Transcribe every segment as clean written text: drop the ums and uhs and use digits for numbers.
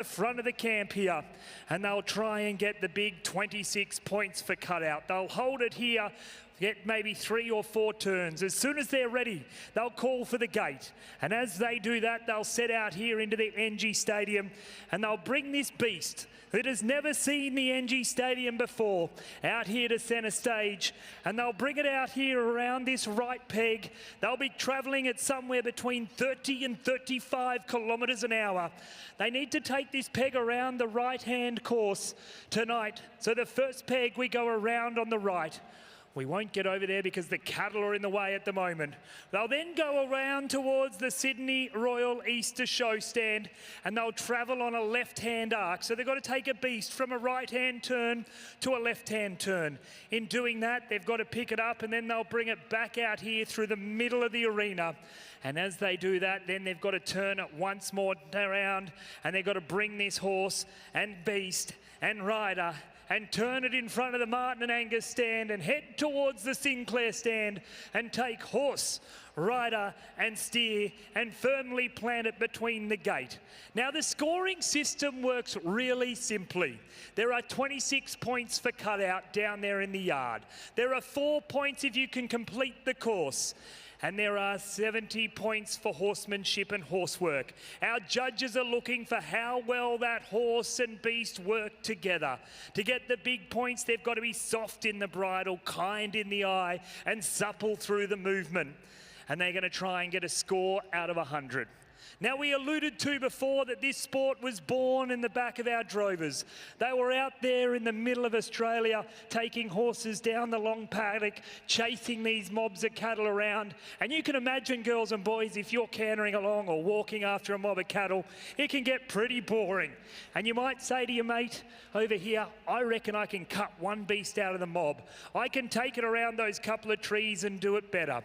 the front of the camp here, and they'll try and get the big 26 points for cutout. They'll hold it here, get maybe 3 or 4 turns. As soon as they're ready, they'll call for the gate. And as they do that, they'll set out here into the NG Stadium, and they'll bring this beast that has never seen the NG Stadium before out here to centre stage, and they'll bring it out here around this right peg. They'll be travelling at somewhere between 30 and 35 kilometres an hour. They need to take this peg around the right-hand course tonight. So the first peg, we go around on the right. We won't get over there because the cattle are in the way at the moment. They'll then go around towards the Sydney Royal Easter Show stand, and they'll travel on a left-hand arc. So they've got to take a beast from a right-hand turn to a left-hand turn. In doing that, they've got to pick it up, and then they'll bring it back out here through the middle of the arena. And as they do that, then they've got to turn it once more around, and they've got to bring this horse and beast and rider and turn it in front of the Martin and Angus stand and head towards the Sinclair stand and take horse, rider and steer and firmly plant it between the gate. Now the scoring system works really simply. There are 26 points for cutout down there in the yard. There are 4 points if you can complete the course. And there are 70 points for horsemanship and horsework. Our judges are looking for how well that horse and beast work together. To get the big points, they've got to be soft in the bridle, kind in the eye, and supple through the movement. And they're going to try and get a score out of 100. Now, we alluded to before that this sport was born in the back of our drovers. They were out there in the middle of Australia, taking horses down the long paddock, chasing these mobs of cattle around. And you can imagine, girls and boys, if you're cantering along or walking after a mob of cattle, it can get pretty boring. And you might say to your mate over here, I reckon I can cut one beast out of the mob. I can take it around those couple of trees and do it better.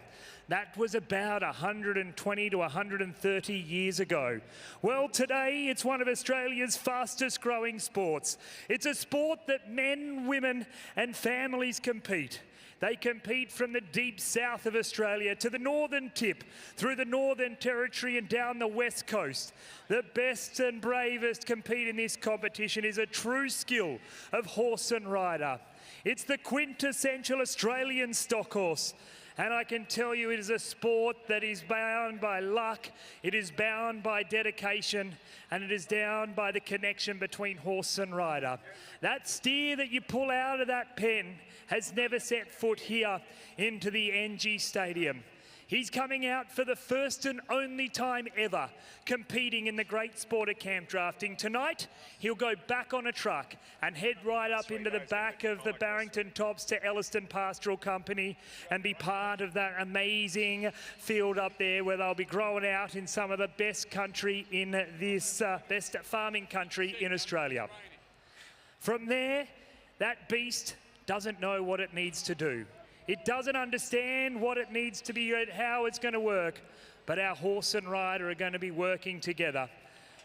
That was about 120 to 130 years ago. Well, today it's one of Australia's fastest growing sports. It's a sport that men, women and families compete. They compete from the deep south of Australia to the northern tip, through the Northern Territory and down the west coast. The best and bravest compete in this competition is a true skill of horse and rider. It's the quintessential Australian stock horse. And I can tell you it is a sport that is bound by luck, it is bound by dedication, and it is bound by the connection between horse and rider. That steer that you pull out of that pen has never set foot here into the NG Stadium. He's coming out for the first and only time ever competing in the great sport of camp drafting. Tonight, he'll go back on a truck and head right up into the back of the Barrington Tops to Ellerston Pastoral Company and be part of that amazing field up there where they'll be growing out in some of the best country in this, best farming country in Australia. From there, that beast doesn't know what it needs to do. It doesn't understand what it needs to be, how it's going to work, but our horse and rider are going to be working together.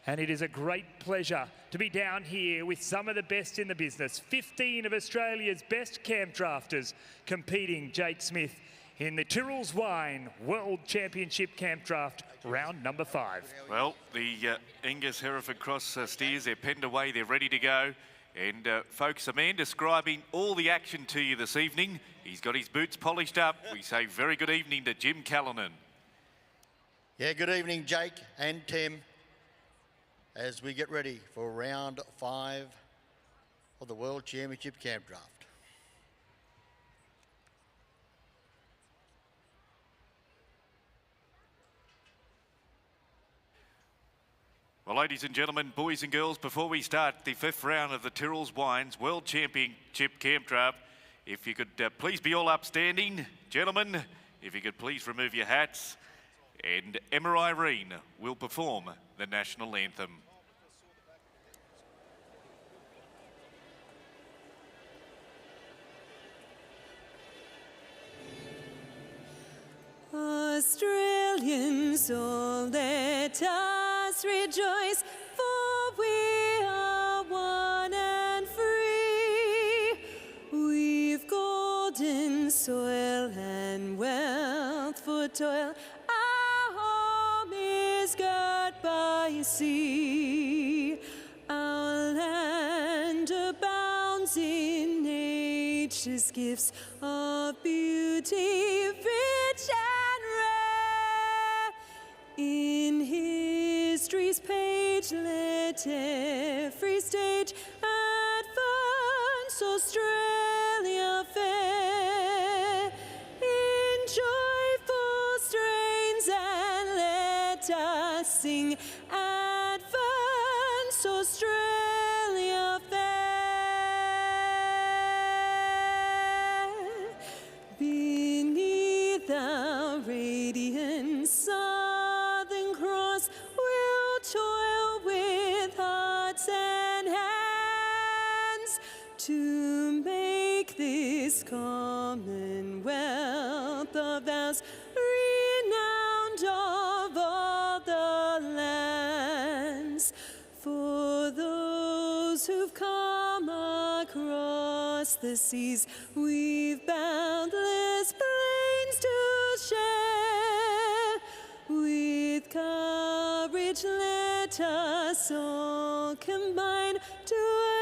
And it is a great pleasure to be down here with some of the best in the business. 15 of Australia's best camp drafters competing, Jake Smith, in the Tyrrell's Wine World Championship Camp Draft, round number 5. Well, the Angus Hereford Cross steers, they're penned away, they're ready to go. And folks, a man describing all the action to you this evening. He's got his boots polished up. We say very good evening to Jim Callanan. Yeah, good evening, Jake and Tim, as we get ready for round 5 of the World Championship Camp Draft. Well, ladies and gentlemen, boys and girls, before we start the 5th round of the Tyrrell's Wines World Championship Camp Draft, if you could please be all upstanding. Gentlemen, if you could please remove your hats. And Emma Irene will perform the national anthem. Australians, all let us rejoice, for we are one and free. We've golden soil and wealth for toil. Our home is girt by sea. gracious gifts of beauty, rich and rare. In history's page, let every stage advance Australia fair in joyful strains, and let us sing advance Australia fair. Beneath our radiant Southern Cross, we'll toil with hearts and hands to make this commonwealth of ours renowned of all the lands. For those who've come across the seas, we've boundless plains to share. With courage let us all combine to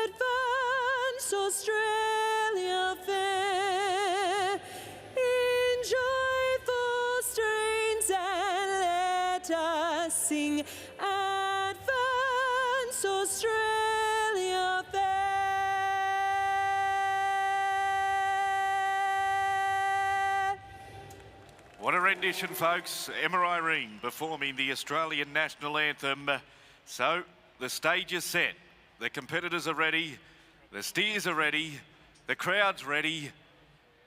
advance Australia fair in joyful strains, and let us sing advance Australia fair. What a rendition, folks. Emma Irene performing the Australian National Anthem. So, the stage is set. The competitors are ready. The steers are ready. The crowd's ready.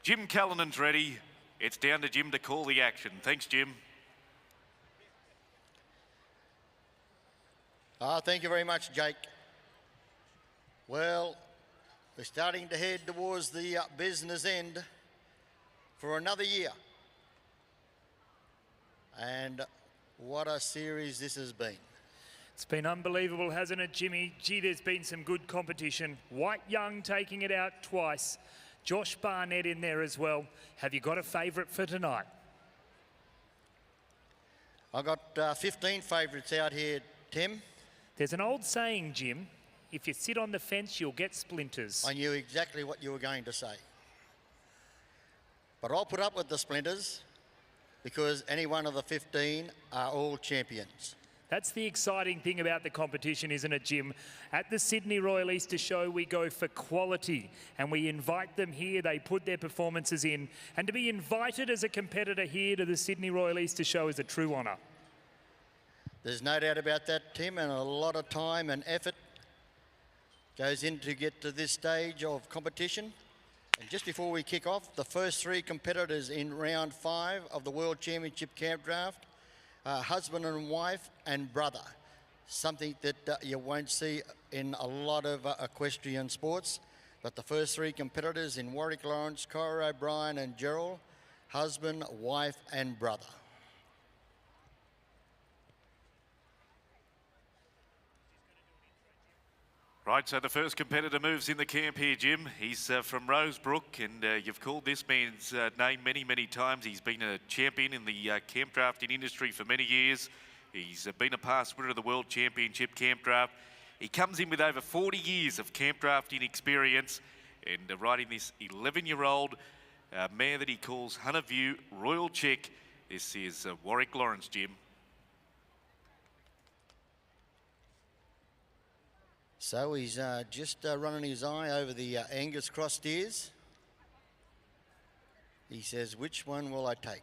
Jim Callinan's ready. It's down to Jim to call the action. Thanks, Jim. Thank you very much, Jake. Well, we're starting to head towards the business end for another year. And what a series this has been. It's been unbelievable, hasn't it, Jimmy? Gee, there's been some good competition. White Young taking it out twice. Josh Barnett in there as well. Have you got a favourite for tonight? I've got 15 favourites out here, Tim. There's an old saying, Jim, if you sit on the fence, you'll get splinters. I knew exactly what you were going to say. But I'll put up with the splinters because any one of the 15 are all champions. That's the exciting thing about the competition, isn't it, Jim? At the Sydney Royal Easter Show, we go for quality and we invite them here. They put their performances in. And to be invited as a competitor here to the Sydney Royal Easter Show is a true honour. There's no doubt about that, Tim, and a lot of time and effort goes in to get to this stage of competition. And just before we kick off, the first three competitors in round 5 of the World Championship Campdraft, husband and wife and brother, something that you won't see in a lot of equestrian sports. But the first three competitors in Warwick Lawrence, Cora O'Brien and Gerald, husband, wife and brother. Right, so the first competitor moves in the camp here, Jim. He's from Rosebrook, and you've called this man's name many, many times. He's been a champion in the camp drafting industry for many years. He's been a past winner of the World Championship Campdraft. He comes in with over 40 years of camp drafting experience and riding this 11-year-old mare that he calls Hunter View Royal Check. This is Warwick Lawrence, Jim. So he's just running his eye over the Angus Cross steers. He says, which one will I take?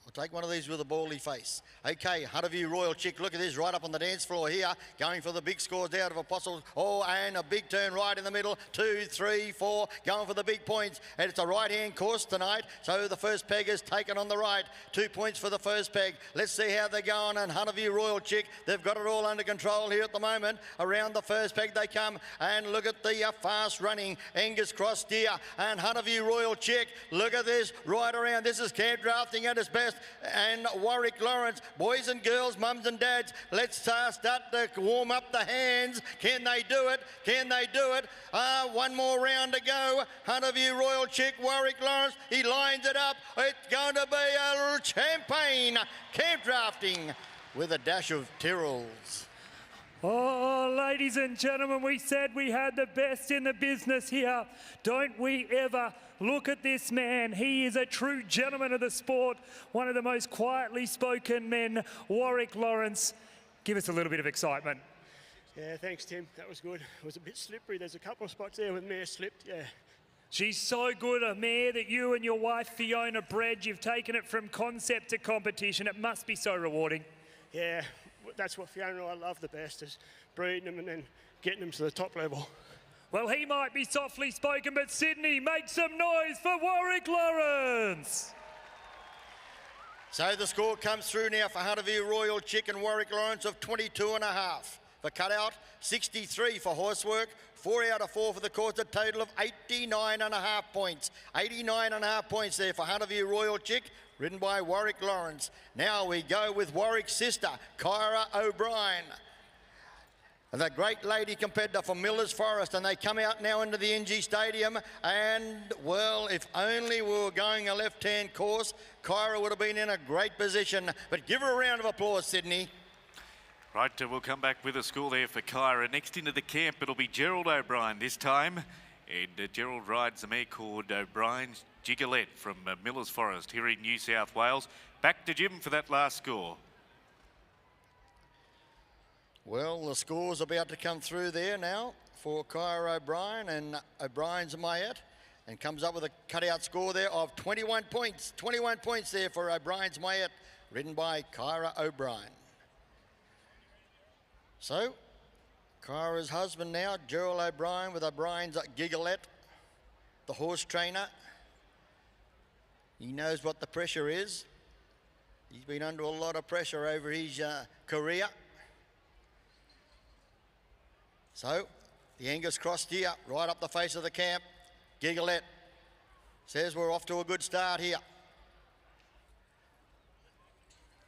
I'll take one of these with a bally face. Okay, Hunterview Royal Chick, look at this, right up on the dance floor here, going for the big scores out of Apostles. Oh, and a big turn right in the middle, 2, 3, 4, going for the big points. And it's a right-hand course tonight, so the first peg is taken on the right. 2 points for the first peg. Let's see how they're going, and Hunterview Royal Chick, they've got it all under control here at the moment. Around the first peg they come, and look at the fast-running Angus Cross steer, and Hunterview Royal Chick, look at this, right around. This is Campdrafting at its best. And Warwick Lawrence, boys and girls, mums and dads, let's start to warm up the hands. Can they do it? Can they do it? One more round to go. Hunterview Royal Chick, Warwick Lawrence, he lines it up. It's going to be a champagne Campdrafting with a dash of Tyrrells. Oh, ladies and gentlemen, we said we had the best in the business here. Don't we ever look at this man. He is a true gentleman of the sport, one of the most quietly spoken men, Warwick Lawrence. Give us a little bit of excitement. Yeah, thanks, Tim. That was good. It was a bit slippery. There's a couple of spots there where the mare slipped, yeah. She's so good, a mare that you and your wife, Fiona, bred. You've taken it from concept to competition. It must be so rewarding. Yeah, that's what Fiona and I love the best, is breeding them and then getting them to the top level. Well, he might be softly spoken, but Sydney, make some noise for Warwick Lawrence. So the score comes through now for Hunterview Royal Chick and Warwick Lawrence of 22.5. For cutout, 63 for horsework, 4 out of 4 for the course, a total of 89.5 points. 89.5 points there for Hunterview Royal Chick, ridden by Warwick Lawrence. Now we go with Warwick's sister, Kyra O'Brien. The great lady competitor from Millers Forest, and they come out now into the NG Stadium, and well, if only we were going a left-hand course, Kyra would have been in a great position. But give her a round of applause, Sydney. Right, we'll come back with a score there for Kyra. Next into the camp, it'll be Gerald O'Brien this time. And Gerald rides a mare called O'Brien's Gigolette from Millers Forest here in New South Wales. Back to Jim for that last score. Well, the score's about to come through there now for Kyra O'Brien, and O'Brien's Mayette, and comes up with a cutout score there of 21 points. 21 points there for O'Brien's Mayette, ridden by Kyra O'Brien. So, Kyra's husband now, Gerald O'Brien, with O'Brien's Gigolette, the horse trainer. He knows what the pressure is. He's been under a lot of pressure over his career. So, the Angus crossed here, right up the face of the camp. Gigolette says we're off to a good start here.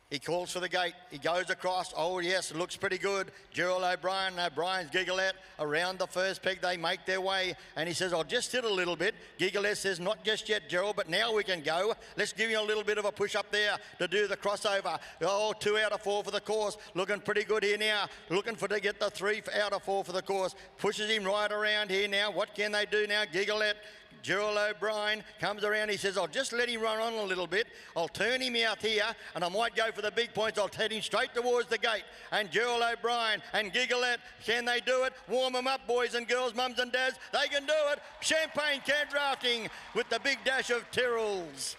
He calls for the gate. He goes across. Oh, yes, it looks pretty good. Gerald O'Brien, O'Brien's Gigolette around the first peg. They make their way. And he says, I'll just sit a little bit. Gigolette says, not just yet, Gerald, but now we can go. Let's give you a little bit of a push up there to do the crossover. Oh, 2 out of 4 for the course. Looking pretty good here now. Looking to get the 3 out of 4 for the course. Pushes him right around here now. What can they do now? Gigolette. Gerald O'Brien comes around. He says, I'll just let him run on a little bit. I'll turn him out here, and I might go for the big points. I'll head him straight towards the gate. And Gerald O'Brien and Gigolette, can they do it? Warm them up, boys and girls, mums and dads. They can do it. Champagne Campdrafting with the big dash of Tyrrells.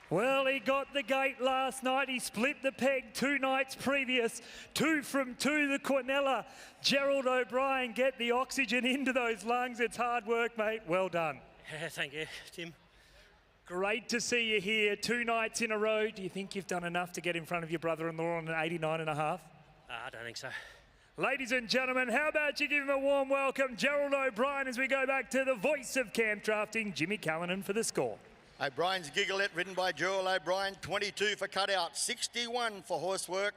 Well, he got the gate last night. He split the peg 2 nights previous. 2 from 2, the Quinella. Gerald O'Brien, get the oxygen into those lungs. It's hard work, mate. Well done. Yeah, thank you, Tim. Great to see you here 2 nights in a row. Do you think you've done enough to get in front of your brother-in-law on an 89.5? I don't think so. Ladies and gentlemen, how about you give him a warm welcome, Gerald O'Brien, as we go back to the voice of camp drafting, Jimmy Callanan, for the score. O'Brien's Gigolette, ridden by Gerald O'Brien, 22 for cutout, 61 for horsework,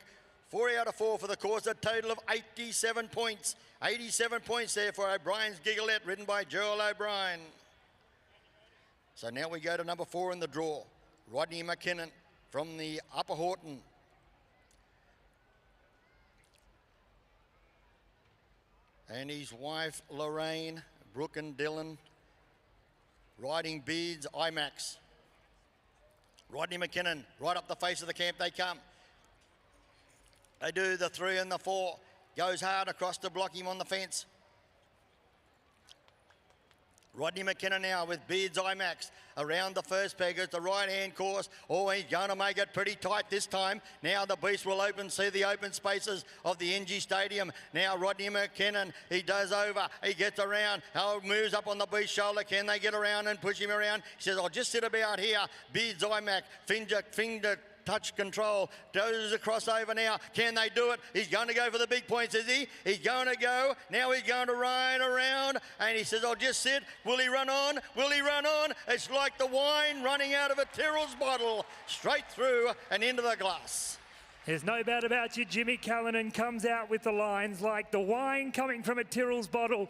4 out of 4 for the course, a total of 87 points. 87 points there for O'Brien's Gigolette, ridden by Gerald O'Brien. So now we go to number 4 in the draw, Rodney McKinnon from the Upper Horton. And his wife, Lorraine, Brooke and Dylan, riding Beards IMAX. Rodney McKinnon, right up the face of the camp they come. They do the 3 and the 4. Goes hard across to block him on the fence. Rodney McKinnon now with Beards IMAX around the first peg. It's the right-hand course. Oh, he's going to make it pretty tight this time. Now the beast will see the open spaces of the NG Stadium. Now Rodney McKinnon, he does over. He gets around. Oh, moves up on the beast's shoulder. Can they get around and push him around? He says, I'll just sit about here. Beards IMAX, finger touch control, does a crossover now. Can they do it? He's going to go for the big points, is he? He's going to go. Now he's going to ride around, and he says, I'll just sit. Will he run on? Will he run on? It's like the wine running out of a Tyrrell's bottle, straight through and into the glass. There's no doubt about you. Jimmy Callanan comes out with the lines like the wine coming from a Tyrrell's bottle.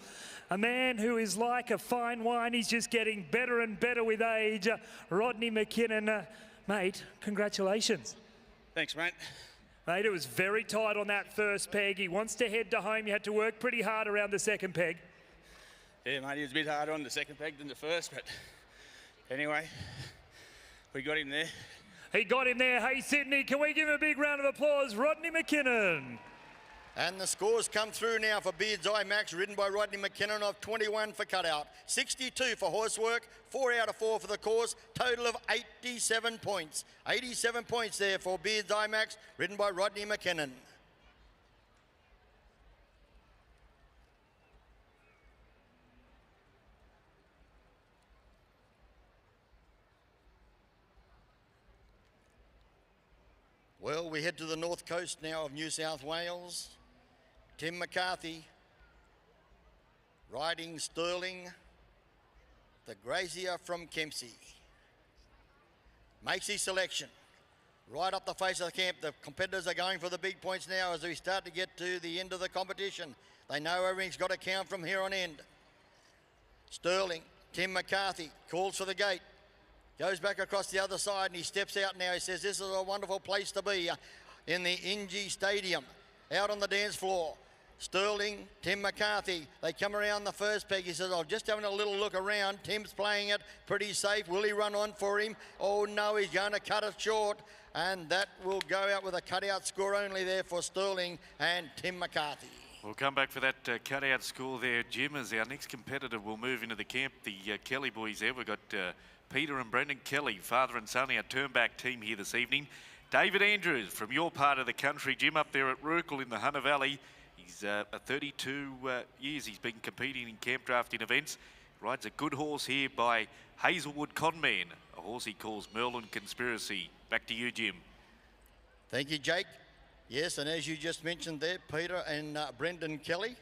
A man who is like a fine wine. He's just getting better and better with age. Rodney McKinnon. Mate, congratulations. Thanks, mate. Mate, it was very tight on that first peg. He wants to head to home. You had to work pretty hard around the second peg. Yeah, mate, he was a bit harder on the second peg than the first, but anyway, we got him there. He got him there. Hey, Sydney, can we give him a big round of applause? Rodney McKinnon. And the scores come through now for Beard's Eye Max, ridden by Rodney McKinnon, of 21 for cutout, 62 for horsework, 4 out of 4 for the course, total of 87 points. 87 points there for Beard's Eye Max, ridden by Rodney McKinnon. Well, we head to the north coast now of New South Wales. Tim McCarthy riding Sterling, the grazier from Kempsey. Makes his selection. Right up the face of the camp, the competitors are going for the big points now as we start to get to the end of the competition. They know everything's got to count from here on end. Sterling, Tim McCarthy calls for the gate. Goes back across the other side and he steps out now. He says, this is a wonderful place to be in the Ingy Stadium. Out on the dance floor. Sterling, Tim McCarthy. They come around the first peg. He says, I'm just having a little look around. Tim's playing it pretty safe. Will he run on for him? Oh, no, he's going to cut it short. And that will go out with a cutout score only there for Sterling and Tim McCarthy. We'll come back for that cutout score there, Jim, as our next competitor will move into the camp. The Kelly boys there. We've got Peter and Brendan Kelly, father and son, our turn-back team here this evening. David Andrews from your part of the country, Jim, up there at Rurkle in the Hunter Valley. He's 32 years he's been competing in camp drafting events. Rides a good horse here by Hazelwood Conman, a horse he calls Merlin Conspiracy. Back to you, Jim. Thank you, Jake. Yes, and as you just mentioned there, Peter and Brendan Kelly,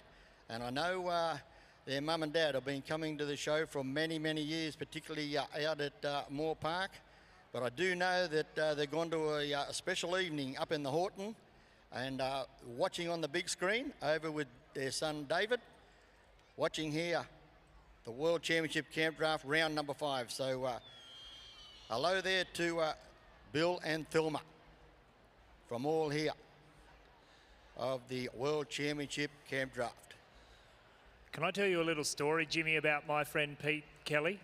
and I know their mum and dad have been coming to the show for many, many years, particularly out at Moore Park. But I do know that they've gone to a special evening up in the Horton and watching on the big screen over with their son David, watching here the World Championship Camp Draft round number 5. So hello there to Bill and Thelma from all here of the World Championship Camp Draft. Can I tell you a little story, Jimmy, about my friend Pete Kelly?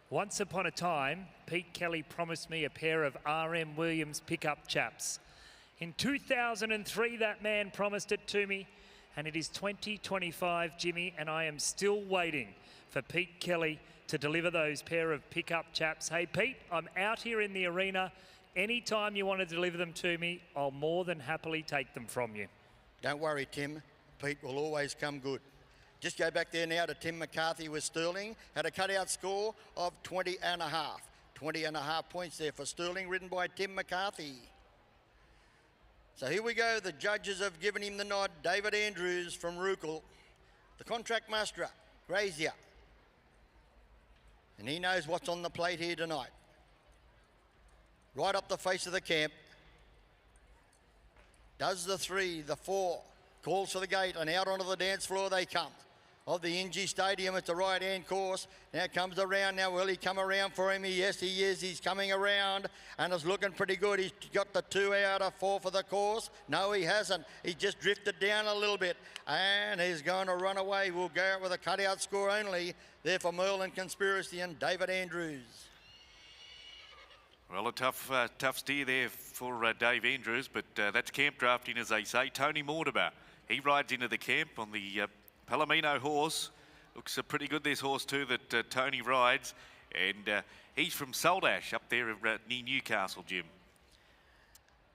Once upon a time, Pete Kelly promised me a pair of R.M. Williams pickup chaps. In 2003, that man promised it to me, and it is 2025, Jimmy, and I am still waiting for Pete Kelly to deliver those pair of pickup chaps. Hey, Pete, I'm out here in the arena. Anytime you want to deliver them to me, I'll more than happily take them from you. Don't worry, Tim. Pete will always come good. Just go back there now to Tim McCarthy with Sterling. Had a cutout score of 20 and a half. 20 and a half points there for Sterling, ridden by Tim McCarthy. So here we go. The judges have given him the nod. David Andrews from Rurkle, the contract musterer, grazier. And he knows what's on the plate here tonight. Right up the face of the camp. Does the 3, the 4, calls for the gate, and out onto the dance floor they come. Of the Ingy Stadium, it's a right-hand course. Now comes around. Now will he come around for him? Yes, he is. He's coming around, and it's looking pretty good. He's got the 2 out of 4 for the course. No, he hasn't. He just drifted down a little bit, and he's going to run away. We'll go out with a cutout score only there for Merlin Conspiracy and David Andrews. Well, a tough steer there for Dave Andrews, but that's camp drafting, as they say. Tony Mortimer, he rides into the camp on the Palomino horse. Looks pretty good, this horse too, that Tony rides. And he's from Saldash up there near Newcastle, Jim.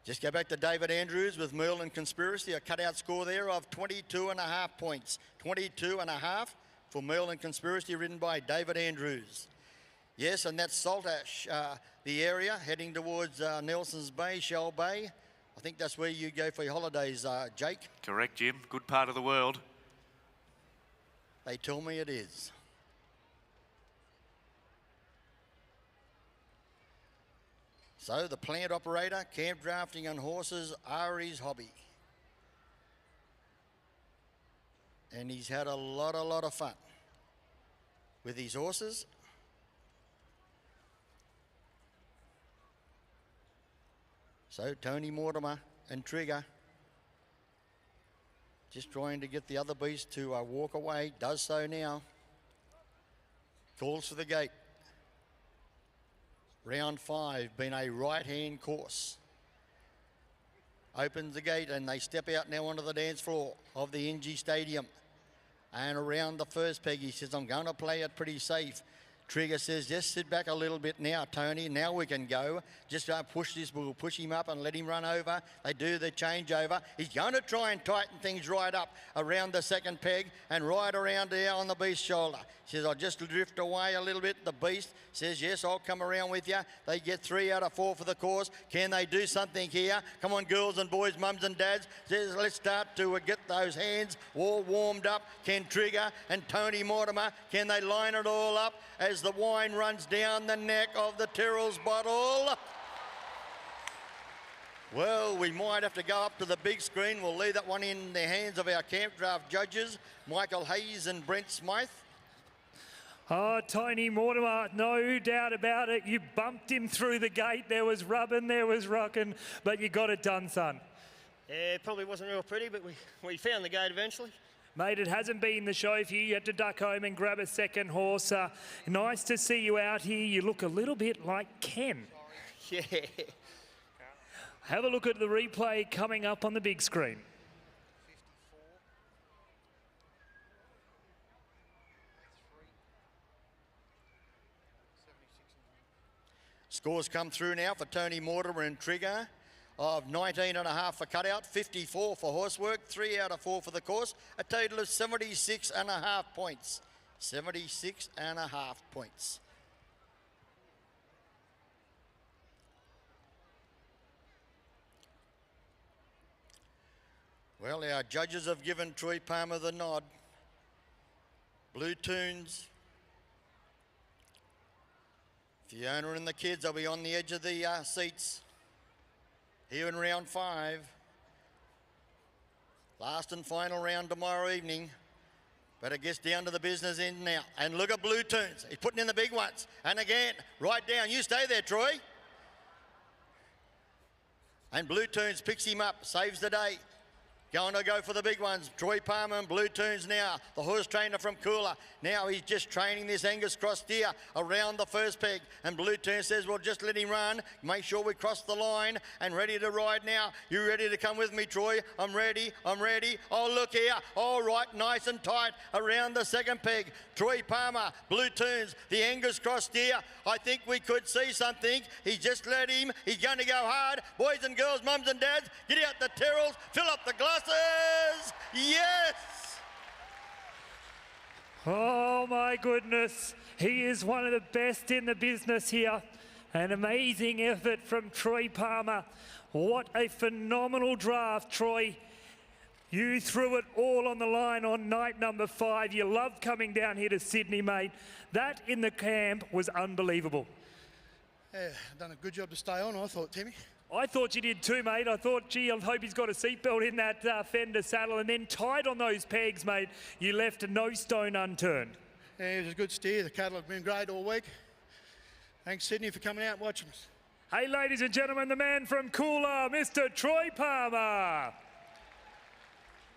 Just go back to David Andrews with Merlin Conspiracy, a cutout score there of 22 and a half points. 22 and a half for Merlin Conspiracy, ridden by David Andrews. Yes, and that's Saltash, the area, heading towards Nelson's Bay, Shell Bay. I think that's where you go for your holidays, Jake. Correct, Jim. Good part of the world. They tell me it is. So the plant operator, camp drafting on horses are his hobby. And he's had a lot of fun with his horses. So Tony Mortimer and Trigger. Just trying to get the other beast to walk away. Does so now. Calls for the gate. Round 5, been a right-hand course. Opens the gate and they step out now onto the dance floor of the NG Stadium. And around the first peg, he says, I'm going to play it pretty safe. Trigger says, just sit back a little bit now, Tony. Now we can go. Just push this. We'll push him up and let him run over. They do the changeover. He's going to try and tighten things right up around the second peg and right around there on the beast's shoulder. He says, I'll just drift away a little bit. The beast says, yes, I'll come around with you. They get 3 out of 4 for the course. Can they do something here? Come on, girls and boys, mums and dads. Says, let's start to get those hands all warmed up. Can Trigger and Tony Mortimer, can they line it all up as the wine runs down the neck of the Tyrrell's bottle? Well, we might have to go up to the big screen. We'll leave that one in the hands of our camp draft judges, Michael Hayes and Brent Smythe. Oh, Tony Mortimer, no doubt about it. You bumped him through the gate. There was rubbing, there was rocking, but you got it done, son. Yeah, it probably wasn't real pretty, but we found the gate eventually. Mate, it hasn't been the show for you. You had to duck home and grab a second horse. Nice to see you out here. You look a little bit like Ken. Yeah. Have a look at the replay coming up on the big screen. Scores come through now for Tony Mortimer and Trigger of 19.5 for cutout, 54 for horsework, 3 out of 4 for the course, a total of 76.5 points. 76.5 points. Well, our judges have given Troy Palmer the nod. Blue Tunes. Fiona and the kids will be on the edge of the seats here in round 5. Last and final round tomorrow evening. But it gets down to the business end now. And look at Blue Tunes. He's putting in the big ones. And again, right down. You stay there, Troy. And Blue Tunes picks him up, saves the day. Going to go for the big ones. Troy Palmer and Blue Tunes now. The horse trainer from Coolah. Now he's just training this Angus Cross steer around the first peg. And Blue Tunes says, well, just let him run. Make sure we cross the line and ready to ride now. You ready to come with me, Troy? I'm ready. I'm ready. Oh, look here. All right, nice and tight around the second peg. Troy Palmer, Blue Tunes, the Angus Cross steer. I think we could see something. He's just let him. He's going to go hard. Boys and girls, mums and dads, get out the Tyrrells, fill up the glasses. Yes! Oh my goodness, he is one of the best in the business here. An amazing effort from Troy Palmer. What a phenomenal draft, Troy. You threw it all on the line on night number 5. You love coming down here to Sydney, mate. That in the camp was unbelievable. Yeah, done a good job to stay on, I thought, Timmy. I thought you did too, mate. I thought, gee, I hope he's got a seatbelt in that fender saddle. And then tied on those pegs, mate, you left no stone unturned. Yeah, it was a good steer. The cattle have been great all week. Thanks, Sydney, for coming out and watching us. Hey, ladies and gentlemen, the man from Coolah, Mr. Troy Palmer.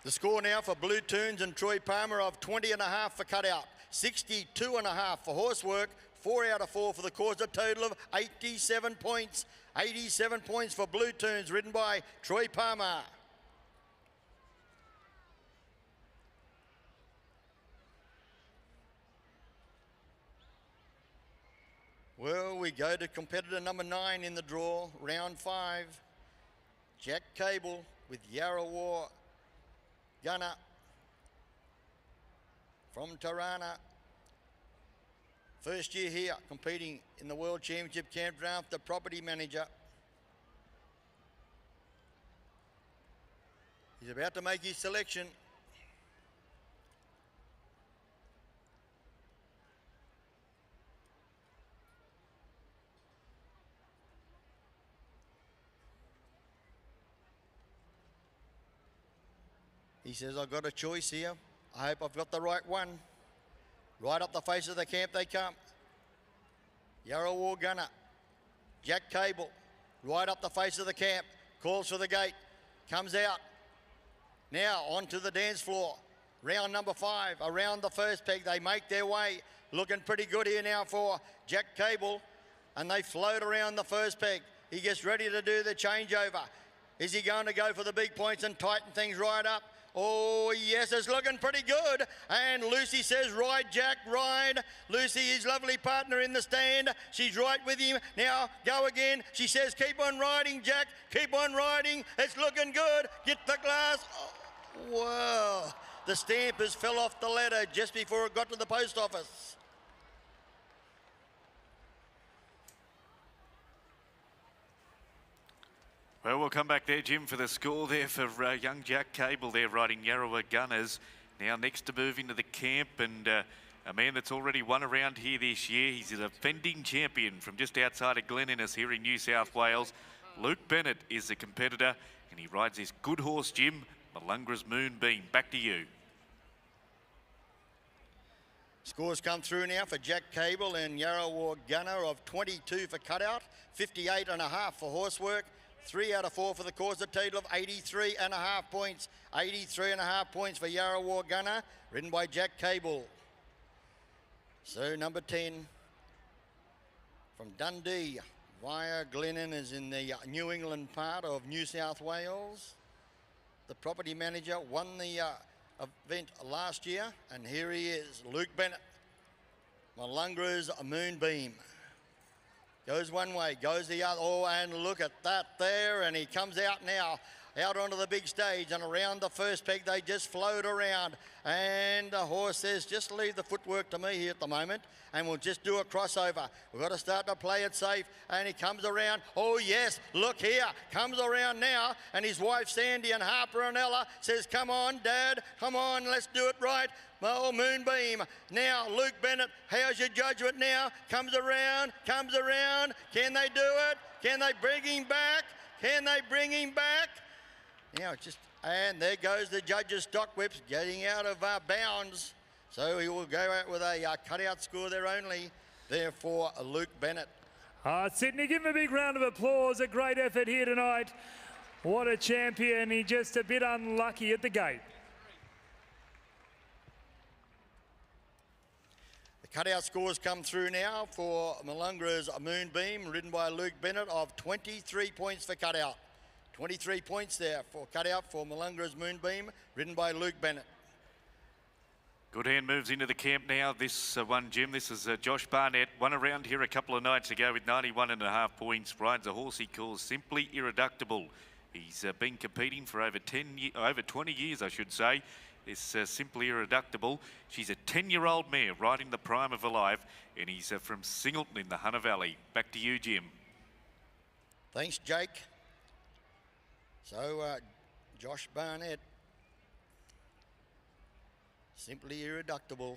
The score now for Blue Tunes and Troy Palmer of 20.5 for cutout, 62.5 for horsework, 4 out of 4 for the course, a total of 87 points. 87 points for Blue Tunes, ridden by Troy Palmer. Well, we go to competitor number 9 in the draw, round 5. Jack Cable with Yarrawa Gunner from Tarana. First year here, competing in the World Championship Campdraft, the property manager. He's about to make his selection. He says, I've got a choice here. I hope I've got the right one. Right up the face of the camp they come. Yarrawa Gunner. Jack Cable. Right up the face of the camp. Calls for the gate. comes out. Now onto the dance floor. Round number 5, around the first peg. They make their way. Looking pretty good here now for Jack Cable. And they float around the first peg. He gets ready to do the changeover. Is he going to go for the big points and tighten things right up? Oh, yes, it's looking pretty good. And Lucy says, ride, Jack, ride. Lucy, his lovely partner in the stand. She's right with him. Now, go again. She says, keep on riding, Jack. Keep on riding. It's looking good. Get the glass. Oh, whoa. The Stampers fell off the ladder just before it got to the post office. Well, we'll come back there, Jim, for the score there for young Jack Cable there riding Yarrawa Gunners. Now next to move into the camp, and a man that's already won around here this year. He's a defending champion from just outside of Glen Innes here in New South Wales. Luke Bennett is the competitor, and he rides this good horse, Jim, Malungra's Moonbeam. Back to you. Scores come through now for Jack Cable and Yarrawa Gunner of 22 for cutout, 58.5 for horsework. 3 out of 4 for the course, a total of 83.5 points. 83.5 points for Yarrawa Gunner, ridden by Jack Cable. So number 10 from Dundee via Glennon is in the New England part of New South Wales. The property manager won the event last year, and here he is, Luke Bennett. Malungra's Moonbeam. Goes one way, goes the other. Oh, and look at that there. And he comes out now, out onto the big stage. And around the first peg, they just float around. And the horse says, just leave the footwork to me here at the moment. And we'll just do a crossover. We've got to start to play it safe. And he comes around. Oh, yes, look here. Comes around now. And his wife, Sandy, and Harper and Ella says, come on, Dad. Come on, let's do it right. Oh, Moonbeam. Now, Luke Bennett, how's your judgment now? Comes around. Can they do it? Can they bring him back? Can they bring him back? Now, and there goes the judge's stock whips getting out of bounds. So he will go out with a cutout score there only, there for Luke Bennett. Sydney, give him a big round of applause. A great effort here tonight. What a champion. He's just a bit unlucky at the gate. Cutout scores come through now for Malungra's Moonbeam, ridden by Luke Bennett, of 23 points for cutout. 23 points there for cutout for Malungra's Moonbeam, ridden by Luke Bennett. Good Hand moves into the camp now. This one, Jim, this is Josh Barnett. Won around here a couple of nights ago with 91.5 points. Rides a horse he calls Simply Irreductible. He's been competing for over 20 years, I should say. This Simply Irreductible. She's a 10-year-old mare riding the prime of her life, and he's from Singleton in the Hunter Valley. Back to you, Jim. Thanks, Jake. So, Josh Barnett, Simply Irreductible.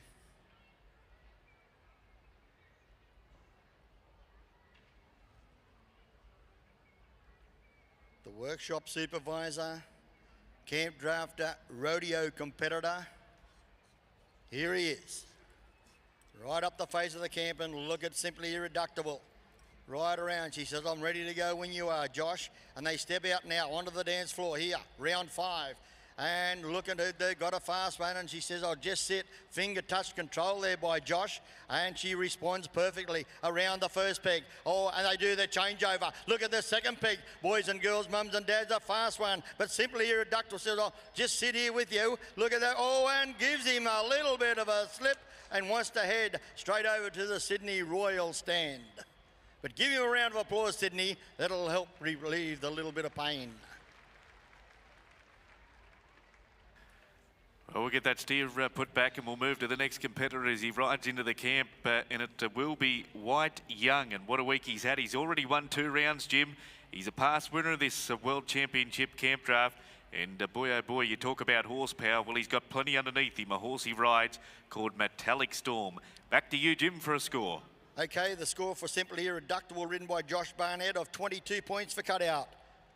The workshop supervisor, camp drafter, rodeo competitor. Here he is. Right up the face of the camp, and look at Simply Irreductible. Right around. She says, I'm ready to go when you are, Josh. And they step out now onto the dance floor here, round 5. And look at it, they've got a fast one, and she says, I'll just sit, finger touch control there by Josh, and she responds perfectly around the first peg. Oh, and they do their changeover. Look at the second peg, boys and girls, mums and dads, a fast one, but Simply Irreductible says, I'll just sit here with you. Look at that, oh, and gives him a little bit of a slip and wants to head straight over to the Sydney Royal stand. But give him a round of applause, Sydney. That'll help relieve the little bit of pain. Well, we'll get that steer put back, and we'll move to the next competitor as he rides into the camp, and it will be White Young. And what a week he's had. He's already won 2 rounds, Jim. He's a past winner of this World Championship Campdraft. And boy, oh boy, you talk about horsepower. Well, he's got plenty underneath him. A horse he rides called Metallic Storm. Back to you, Jim, for a score. Okay, the score for Simply Irreductible, ridden by Josh Barnett, of 22 points for cutout.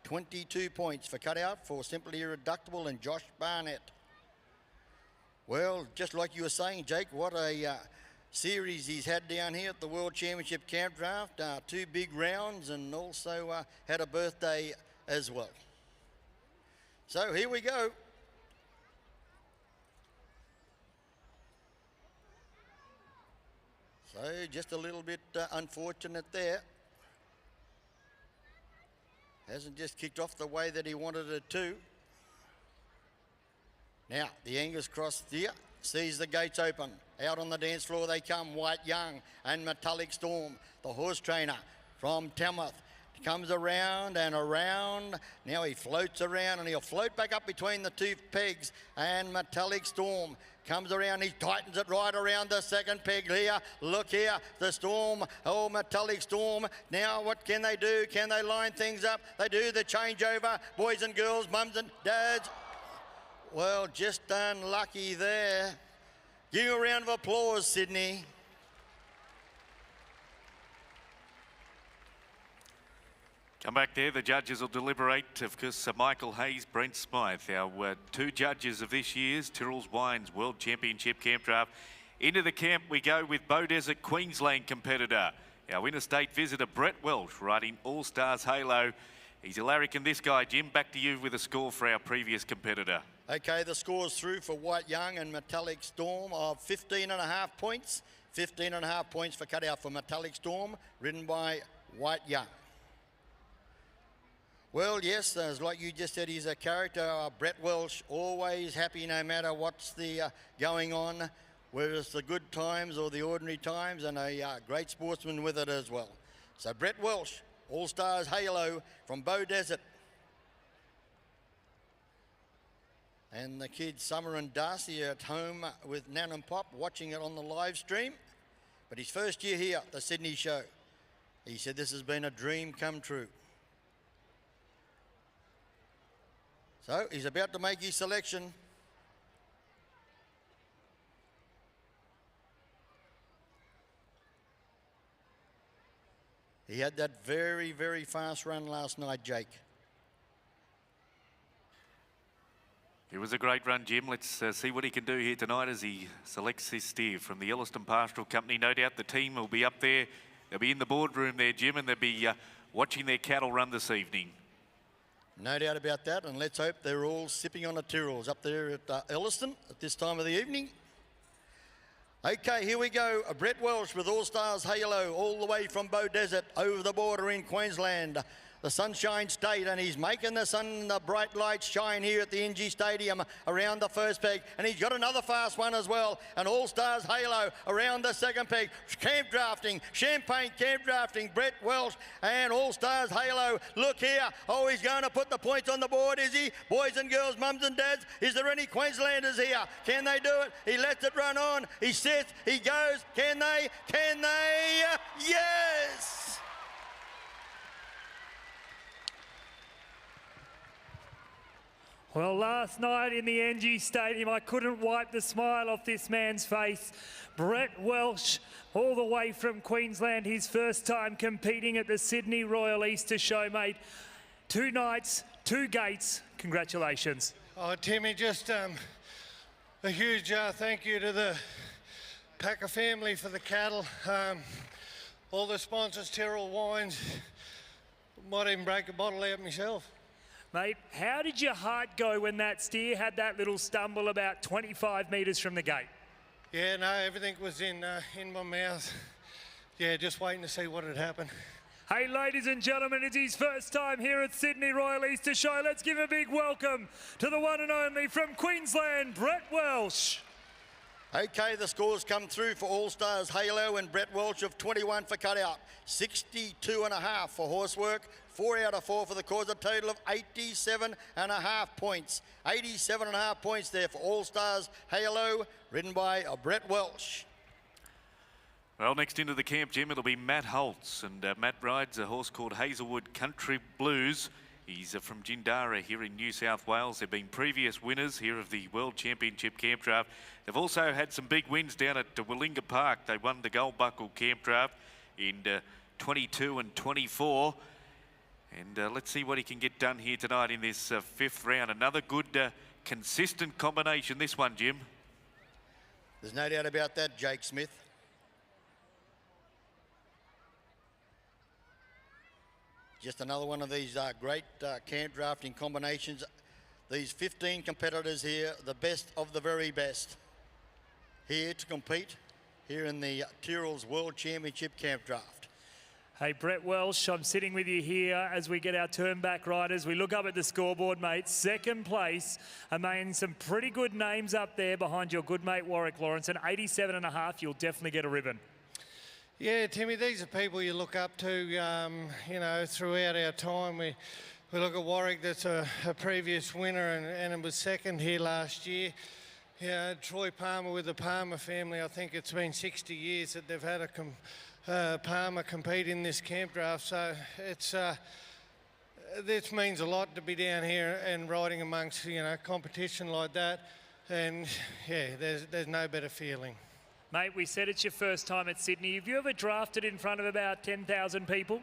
22 points for cutout for Simply Irreductible and Josh Barnett. Well, just like you were saying, Jake, what a series he's had down here at the World Championship Campdraft. 2 big rounds, and also had a birthday as well. So here we go. So just a little bit unfortunate there. Hasn't just kicked off the way that he wanted it to. Now, the Angus Cross here sees the gates open. Out on the dance floor they come, White Young and Metallic Storm. The horse trainer from Twelfth comes around and around. Now he floats around and he'll float back up between the two pegs, and Metallic Storm comes around. He tightens it right around the second peg here. Look here, the Storm, oh, Metallic Storm. Now what can they do? Can they line things up? They do the changeover. Boys and girls, mums and dads. Well, just unlucky there. Give you a round of applause, Sydney. Come back there, the judges will deliberate. Of course, Michael Hayes, Brent Smythe, our two judges of this year's Tyrrell's Wines World Championship Campdraft. Into the camp we go with Bow Desert Queensland competitor, our interstate visitor Brett Welsh, riding All Stars Halo. He's a larrikin, this guy. Jim, back to you with a score for our previous competitor. Okay, the score's through for White Young and Metallic Storm of 15.5 points. 15.5 points for cutout for Metallic Storm, ridden by White Young. Well, yes, as like you just said, he's a character. Brett Welsh, always happy no matter what's the going on, whether it's the good times or the ordinary times, and a great sportsman with it as well. So Brett Welsh, All Stars Halo from Bow Desert. And the kids, Summer and Darcy, are at home with Nan and Pop watching it on the live stream. But his first year here at the Sydney show, he said this has been a dream come true. So he's about to make his selection. He had that very, very fast run last night, Jake. It was a great run, Jim. Let's see what he can do here tonight as he selects his steer from the Ellerston Pastoral Company. No doubt the team will be up there. They'll be in the boardroom there, Jim, and they'll be watching their cattle run this evening. No doubt about that, and let's hope they're all sipping on the Tyrrells up there at Ellerston at this time of the evening. Okay, here we go. Brett Welsh with All Stars Halo all the way from Bow Desert over the border in Queensland. The Sunshine State, and he's making the bright lights shine here at the NG Stadium around the first peg, and he's got another fast one as well, and All Stars Halo around the second peg. Campdrafting, Champagne Campdrafting, Brett Welsh and All Stars Halo. Look here, oh, he's going to put the points on the board, is he? Boys and girls, mums and dads, is there any Queenslanders here? Can they do it? He lets it run on, he sits, he goes, can they? Can they? Yes! Well, last night in the NG Stadium, I couldn't wipe the smile off this man's face. Brett Welsh, all the way from Queensland, his first time competing at the Sydney Royal Easter Show, mate. 2 nights, 2 gates. Congratulations. Oh, Timmy, just a huge thank you to the Packer family for the cattle. All the sponsors, Tyrrell Wines. Might even break a bottle out myself. Mate, how did your heart go when that steer had that little stumble about 25 metres from the gate? Yeah, no, everything was in my mouth. Yeah, just waiting to see what had happened. Hey, ladies and gentlemen, it's his first time here at Sydney Royal Easter Show. Let's give a big welcome to the one and only from Queensland, Brett Welsh. Okay, the scores come through for All Stars Halo and Brett Welsh of 21 for cutout, 62.5 for horsework, 4 out of 4 for the cause, a total of 87.5 points. 87.5 points there for All Stars Halo, ridden by Brett Welsh. Well, next into the camp, Jim, it'll be Matt Holtz, and Matt rides a horse called Hazelwood Country Blues. He's from Jindara here in New South Wales. They've been previous winners here of the World Championship Campdraft. They've also had some big wins down at Willinga Park. They won the Gold Buckle Campdraft in 22 and 24. And let's see what he can get done here tonight in this 5th round. Another good, consistent combination, this one, Jim. There's no doubt about that, Jake Smith. Just another one of these great camp drafting combinations. these 15 competitors here, the best of the very best, here to compete here in the Tyrrell's World Championship Campdraft. Hey, Brett Welsh, I'm sitting with you here as we get our turn back riders. We look up at the scoreboard, mate. Second place, among some pretty good names up there behind your good mate Warwick Lawrence. And 87.5, you'll definitely get a ribbon. Yeah, Timmy, these are people you look up to, you know, throughout our time. We look at Warwick, that's a previous winner, and it was second here last year. Yeah, Troy Palmer with the Palmer family, I think it's been 60 years that they've had a Palmer compete in this camp draft. So this means a lot to be down here and riding amongst, you know, competition like that. And yeah, there's no better feeling. Mate, we said it's your first time at Sydney. Have you ever drafted in front of about 10,000 people?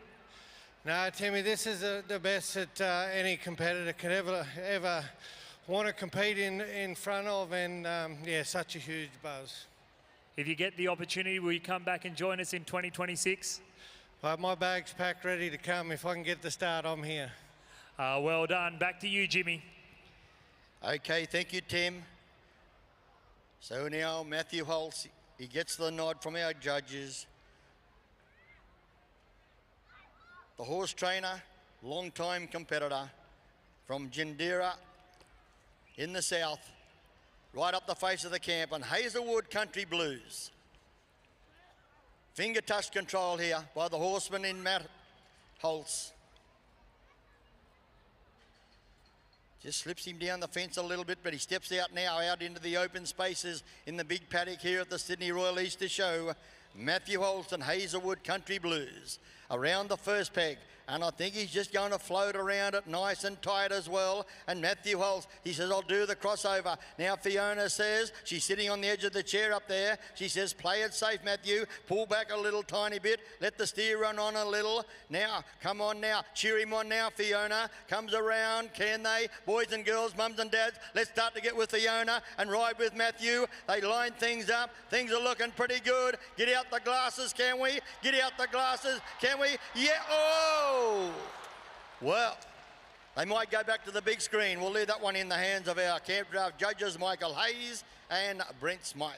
No, Timmy, this is the best that any competitor could ever want to compete in front of, and yeah, such a huge buzz. If you get the opportunity, will you come back and join us in 2026? Well, my bag's packed, ready to come. If I can get the start, I'm here. Well done. Back to you, Jimmy. Okay, thank you, Tim. So now Matthew Holtz, he gets the nod from our judges. The horse trainer, long-time competitor from Jindera in the south, right up the face of the camp on Hazelwood Country Blues. Finger touch control here by the horseman in Matt Holtz. Just slips him down the fence a little bit, but he steps out now, out into the open spaces in the big paddock here at the Sydney Royal Easter Show. Matthew Holtz and Hazelwood Country Blues around the first peg, and I think he's just going to float around it nice and tight as well. And Matthew Holtz, he says, I'll do the crossover. Now Fiona says, she's sitting on the edge of the chair up there, she says, play it safe, Matthew, pull back a little tiny bit, let the steer run on a little. Now, come on now, cheer him on now, Fiona. Comes around, can they? Boys and girls, mums and dads, let's start to get with Fiona and ride with Matthew. They line things up, things are looking pretty good. Get out the glasses, can we? Get out the glasses, can we? Yeah, oh! Well, they might go back to the big screen. We'll leave that one in the hands of our camp draft judges, Michael Hayes and Brent Smythe.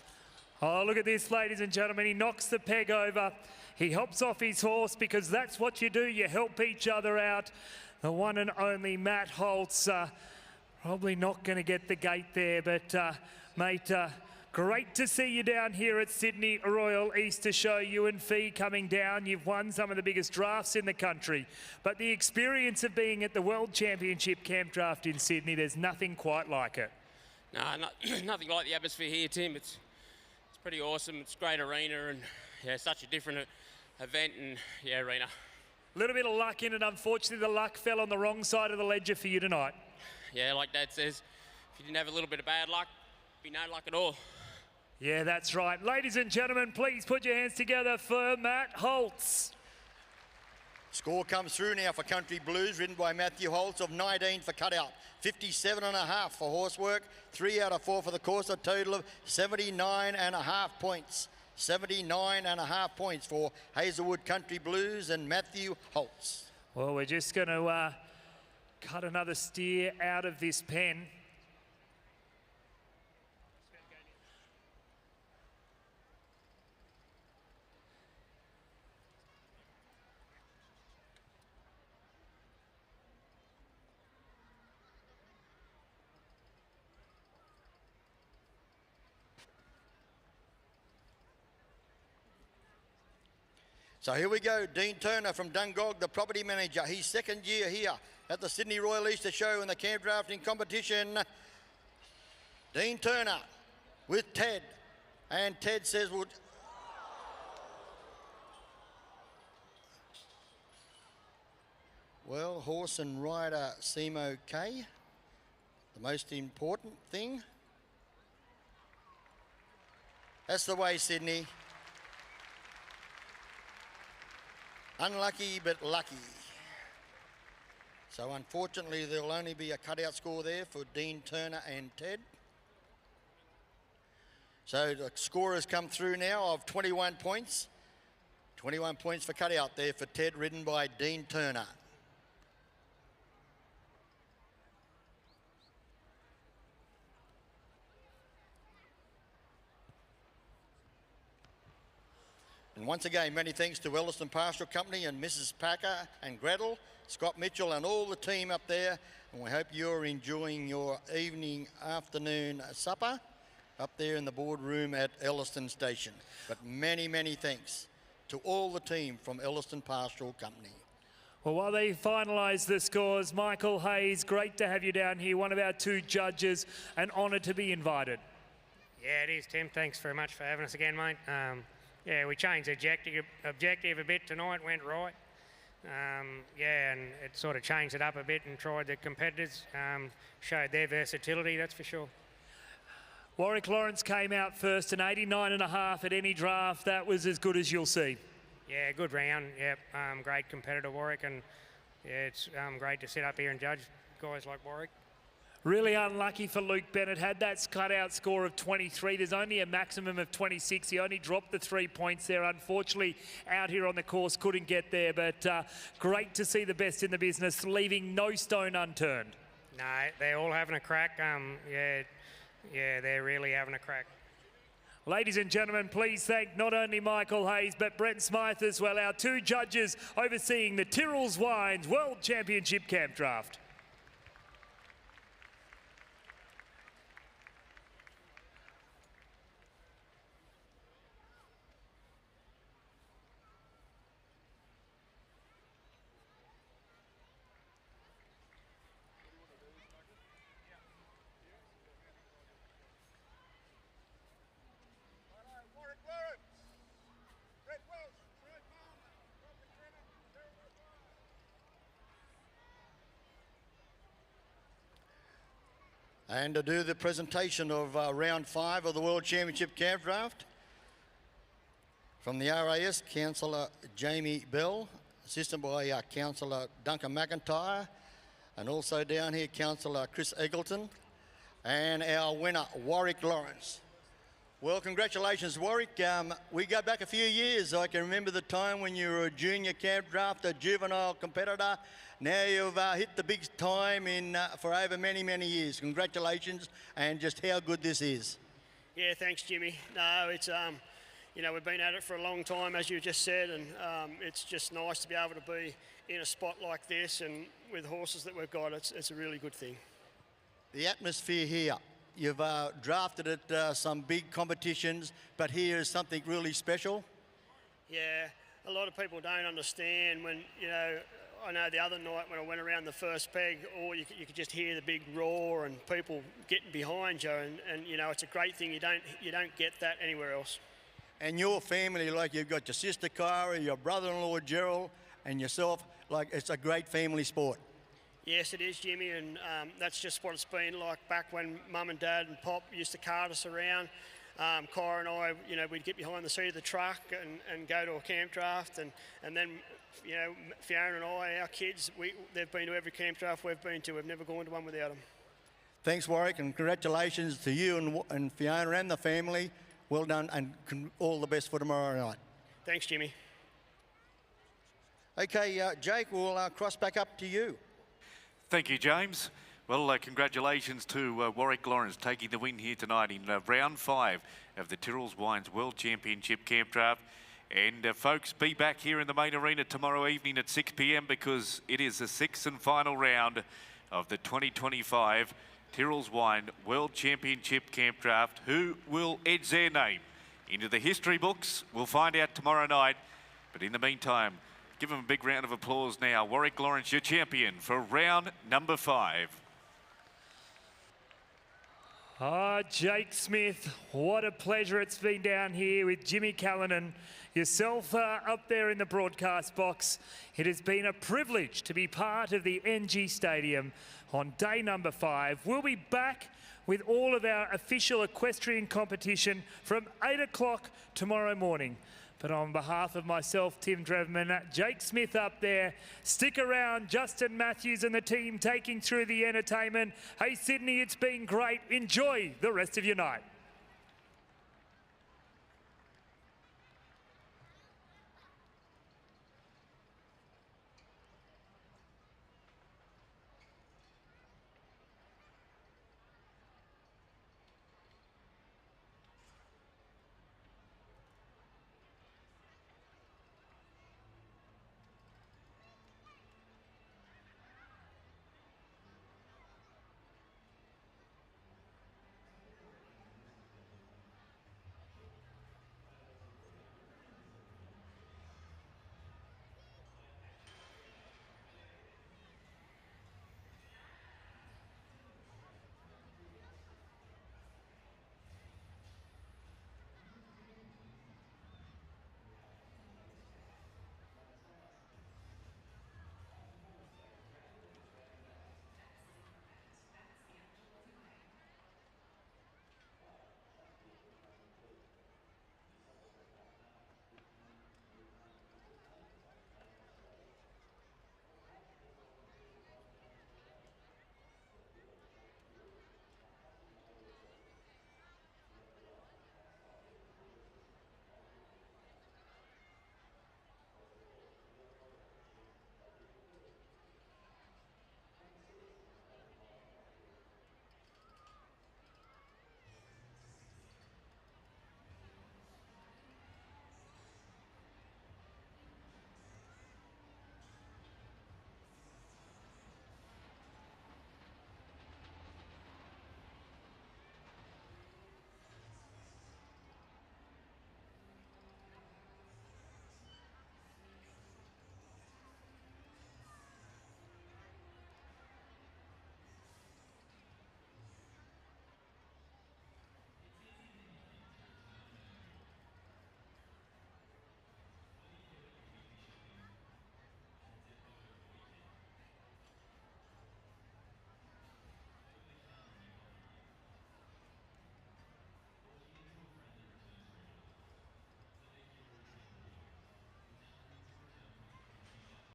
Oh, look at this, ladies and gentlemen. He knocks the peg over. He hops off his horse because that's what you do. You help each other out. The one and only Matt Holtz, probably not going to get the gate there, but mate, great to see you down here at Sydney Royal Easter Show. You and Fee coming down. You've won some of the biggest drafts in the country. But the experience of being at the World Championship Campdraft in Sydney, there's nothing quite like it. No, nothing like the atmosphere here, Tim. It's pretty awesome. It's a great arena and, yeah, such a different event and, yeah, arena. A little bit of luck in it. Unfortunately, the luck fell on the wrong side of the ledger for you tonight. Yeah, like Dad says, if you didn't have a little bit of bad luck, it'd be no luck at all. Yeah, that's right. Ladies and gentlemen, please put your hands together for Matt Holtz. Score comes through now for Country Blues, ridden by Matthew Holtz, of 19 for cutout, 57.5 for horsework, 3 out of 4 for the course, a total of 79.5 points. 79.5 points for Hazelwood Country Blues and Matthew Holtz. Well, we're just going to cut another steer out of this pen. So here we go, Dean Turner from Dungog, the property manager. He's second year here at the Sydney Royal Easter Show in the camp drafting competition. Dean Turner with Ted. And Ted says, well, horse and rider seem okay. The most important thing. That's the way, Sydney. Unlucky, but lucky. So unfortunately, there'll only be a cutout score there for Dean Turner and Ted. So the score has come through now of 21 points. 21 points for cutout there for Ted, ridden by Dean Turner. And once again, many thanks to Ellerston Pastoral Company and Mrs. Packer and Gretel, Scott Mitchell and all the team up there. And we hope you're enjoying your evening, afternoon supper up there in the boardroom at Ellerston Station. But many, many thanks to all the team from Ellerston Pastoral Company. Well, while they finalise the scores, Michael Hayes, great to have you down here, one of our 2 judges, an honour to be invited. Yeah, it is, Tim. Thanks very much for having us again, mate. Yeah, we changed the objective a bit tonight, went right. Yeah, and it sort of changed it up a bit and tried the competitors, showed their versatility, that's for sure. Warwick Lawrence came out first, an 89.5 at any draft. That was as good as you'll see. Yeah, good round. Yep, great competitor, Warwick, and yeah, it's great to sit up here and judge guys like Warwick. Really unlucky for Luke Bennett. Had that cut-out score of 23. There's only a maximum of 26. He only dropped the 3 points there. Unfortunately, out here on the course, couldn't get there. But great to see the best in the business, leaving no stone unturned. No, they're all having a crack. Yeah, they're really having a crack. Ladies and gentlemen, please thank not only Michael Hayes, but Brent Smythe as well, our 2 judges overseeing the Tyrrell's Wines World Championship Campdraft. And to do the presentation of round 5 of the World Championship Campdraft, from the RAS, Councillor Jamie Bell, assisted by Councillor Duncan McIntyre, and also down here, Councillor Chris Eggleton, and our winner, Warwick Lawrence. Well, congratulations, Warwick. We go back a few years. I can remember the time when you were a junior camp draft, a juvenile competitor. Now you've hit the big time for over many, many years. Congratulations, and just how good this is. Yeah, thanks, Jimmy. No, it's, you know, we've been at it for a long time, as you just said, and it's just nice to be able to be in a spot like this and with horses that we've got. It's a really good thing. The atmosphere here. You've drafted at some big competitions, but here is something really special. Yeah, a lot of people don't understand when, you know, I know the other night when I went around the first peg, or you could just hear the big roar and people getting behind you, and you know, it's a great thing. You don't get that anywhere else. And your family, like you've got your sister Kyra, your brother-in-law Gerald, and yourself, like it's a great family sport. Yes, it is, Jimmy, and that's just what it's been like back when Mum and Dad and Pop used to cart us around. Kyra and I, you know, we'd get behind the seat of the truck and go to a camp draft, and then, you know, Fiona and I, our kids, they've been to every camp draft we've been to. We've never gone to one without them. Thanks, Warwick, and congratulations to you and Fiona and the family. Well done, and all the best for tomorrow night. Thanks, Jimmy. Okay, Jake, we'll cross back up to you. Thank you, James. Well, congratulations to Warwick Lawrence taking the win here tonight in round 5 of the Tyrrell's Wines World Championship Campdraft. And folks, be back here in the main arena tomorrow evening at 6 p.m. because it is the 6th and final round of the 2025 Tyrrell's Wine World Championship Campdraft. Who will edge their name into the history books? We'll find out tomorrow night. But in the meantime, give him a big round of applause now. Warwick Lawrence, your champion for round number 5. Jake Smith, what a pleasure it's been down here with Jimmy Callanan, yourself up there in the broadcast box. It has been a privilege to be part of the NG Stadium on day number 5. We'll be back with all of our official equestrian competition from 8 o'clock tomorrow morning. But on behalf of myself, Tim Drevman, Jake Smith up there, stick around, Justin Matthews and the team taking through the entertainment. Hey, Sydney, it's been great. Enjoy the rest of your night.